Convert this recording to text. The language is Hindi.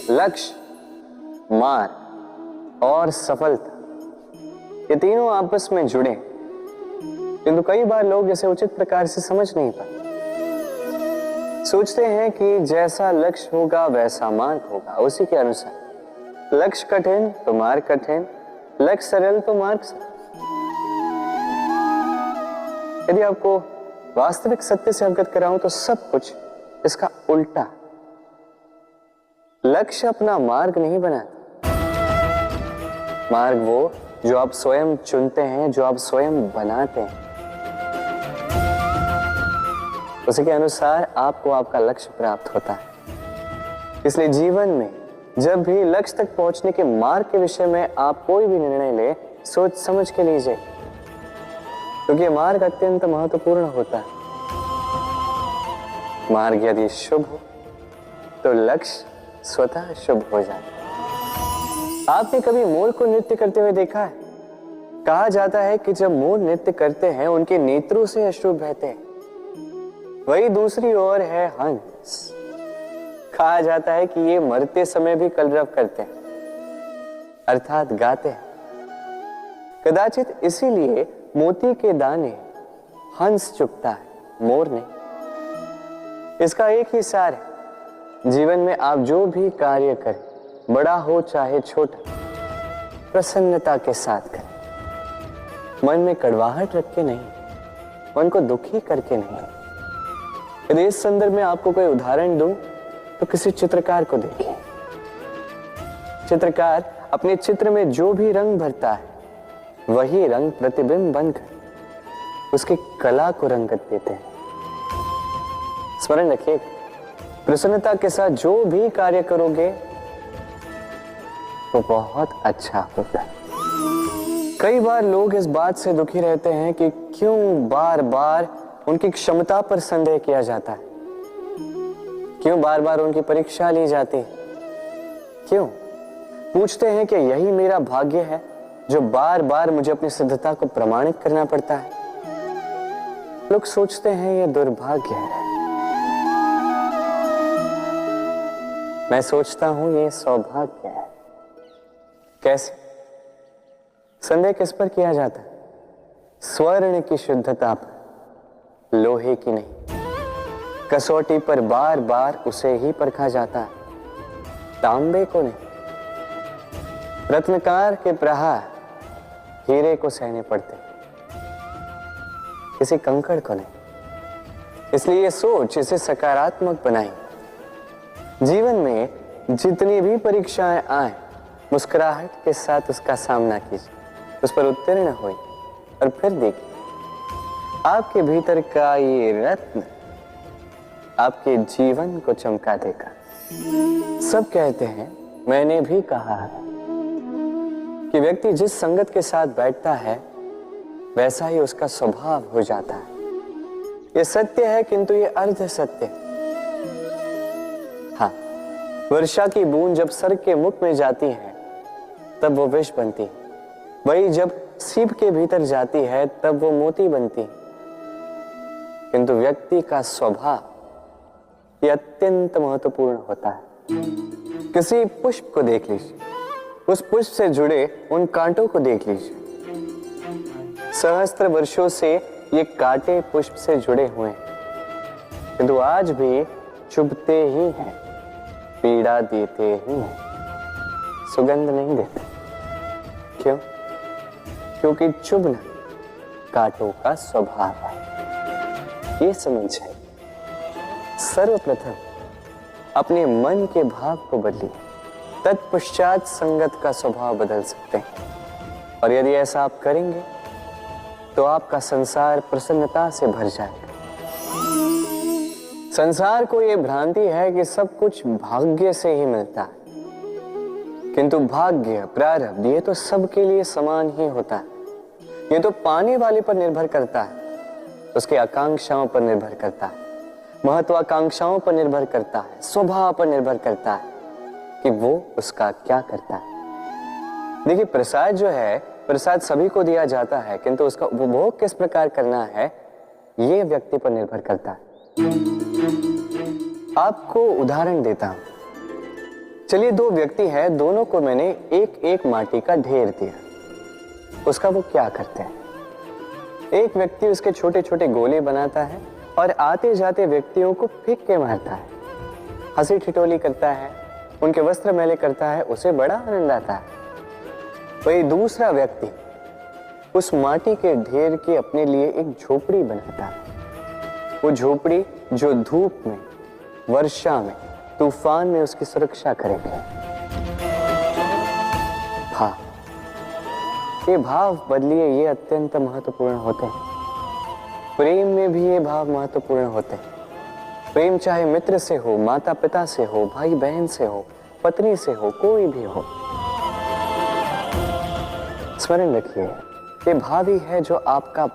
लक्ष्य, मार्ग और सफलता, ये तीनों आपस में जुड़े, किंतु कई बार लोग इसे उचित प्रकार से समझ नहीं पाते। सोचते हैं कि जैसा लक्ष्य होगा वैसा मार्ग होगा, उसी के अनुसार। लक्ष्य कठिन तो मार्ग कठिन, लक्ष्य सरल तो मार्ग सरल। यदि आपको वास्तविक सत्य से अवगत कराऊं तो सब कुछ इसका उल्टा। लक्ष्य अपना मार्ग नहीं बनाता, मार्ग वो जो आप स्वयं चुनते हैं, जो आप स्वयं बनाते हैं। उसी के अनुसार आपको आपका लक्ष्य प्राप्त होता है। इसलिए जीवन में जब भी लक्ष्य तक पहुंचने के मार्ग के विषय में आप कोई भी निर्णय ले, सोच समझ के लीजिए, क्योंकि मार्ग अत्यंत महत्वपूर्ण होता है। मार्ग यदि शुभ हो तो लक्ष्य स्वतः शुभ हो जाता है। आपने कभी मोर को नृत्य करते हुए देखा है? कहा जाता है कि जब मोर नृत्य करते हैं उनके नेत्रों से अश्रु बहते हैं। वही दूसरी ओर है हंस। कहा जाता है कि ये मरते समय भी कलरव करते हैं, अर्थात गाते हैं। कदाचित इसीलिए मोती के दाने हंस चुगता है, मोर नहीं। इसका एक ही सार है, जीवन में आप जो भी कार्य करें, बड़ा हो चाहे छोटा, प्रसन्नता के साथ करें। मन में कड़वाहट रख के नहीं, मन को दुखी करके नहीं। यदि इस संदर्भ में आपको कोई उदाहरण दूं तो किसी चित्रकार को देखिए। चित्रकार अपने चित्र में जो भी रंग भरता है, वही रंग प्रतिबिंब बनकर उसकी कला को रंगत देते हैं। स्मरण रखिए, प्रसन्नता के साथ जो भी कार्य करोगे वो बहुत अच्छा होगा। कई बार लोग इस बात से दुखी रहते हैं कि क्यों बार बार उनकी क्षमता पर संदेह किया जाता है, क्यों बार बार उनकी परीक्षा ली जाती है, क्यों पूछते हैं कि यही मेरा भाग्य है जो बार बार मुझे अपनी सिद्धता को प्रमाणित करना पड़ता है। लोग सोचते हैं यह दुर्भाग्य है, मैं सोचता हूं यह सौभाग्य है। कैसे? संदेह किस पर किया जाता है? स्वर्ण की शुद्धता पर, लोहे की नहीं। कसौटी पर बार बार उसे ही परखा जाता है, तांबे को नहीं। रत्नकार के प्रहार हीरे को सहने पड़ते, किसी कंकड़ को नहीं। इसलिए सोच इसे सकारात्मक बनाई। जीवन में जितनी भी परीक्षाएं आए, मुस्कुराहट के साथ उसका सामना कीजिए, उस पर उत्तीर्ण हुई और फिर देखिए आपके भीतर का ये रत्न आपके जीवन को चमका देगा। सब कहते हैं, मैंने भी कहा है कि व्यक्ति जिस संगत के साथ बैठता है वैसा ही उसका स्वभाव हो जाता है। ये सत्य है, किंतु ये अर्ध सत्य। हाँ, वर्षा की बूंद जब सर के मुख में जाती है तब वो विष बनती है, वही जब सीप के भीतर जाती है तब वो मोती बनती है। किंतु व्यक्ति का स्वभाव यह अत्यंत महत्वपूर्ण होता है। किसी पुष्प को देख लीजिए, उस पुष्प से जुड़े उन कांटों को देख लीजिए। सहस्त्र वर्षों से ये कांटे पुष्प से जुड़े हुए हैं, किंतु आज भी चुभते ही हैं, पीड़ा देते ही हैं, सुगंध नहीं देते। क्यों? क्योंकि चुभना कांटों का स्वभाव है। ये समझे। सर्वप्रथम अपने मन के भाव को बदलिए, तत्पश्चात संगत का स्वभाव बदल सकते हैं। और यदि ऐसा आप करेंगे तो आपका संसार प्रसन्नता से भर जाएगा। संसार को यह भ्रांति है कि सब कुछ भाग्य से ही मिलता है, किंतु भाग्य, प्रारब्ध ये तो सबके लिए समान ही होता है। ये तो पाने वाले पर निर्भर करता है, उसकी आकांक्षाओं पर निर्भर करता है, महत्वाकांक्षाओं पर निर्भर करता है, स्वभाव पर निर्भर करता है कि वो उसका क्या करता है। देखिए, प्रसाद जो है, प्रसाद सभी को दिया जाता है, किंतु उसका उपभोग किस प्रकार करना है ये व्यक्ति पर निर्भर करता है। आपको उदाहरण देता हूं। चलिए, दो व्यक्ति हैं, दोनों को मैंने एक एक माटी का ढेर दिया। उसका वो क्या करते हैं? एक व्यक्ति उसके छोटे छोटे गोले बनाता है और आते जाते व्यक्तियों को फेंक के मारता है, हंसी ठिठोली करता है, उनके वस्त्र मैले करता है, उसे बड़ा आनंद आता है। वही दूसरा व्यक्ति उस माटी के ढेर की अपने लिए एक झोपड़ी बनाता है। वो झोपड़ी जो धूप में, वर्षा में, तूफान में उसकी सुरक्षा करेगी। हाँ, ये भाव बदलिए, ये अत्यंत महत्वपूर्ण होते हैं। प्रेम में भी ये भाव महत्वपूर्ण होते हैं। प्रेम चाहे मित्र से हो, माता पिता से हो, भाई बहन से हो, पत्नी से हो, कोई भी हो। स्मरण रखिए, ये भाव ही है जो आपका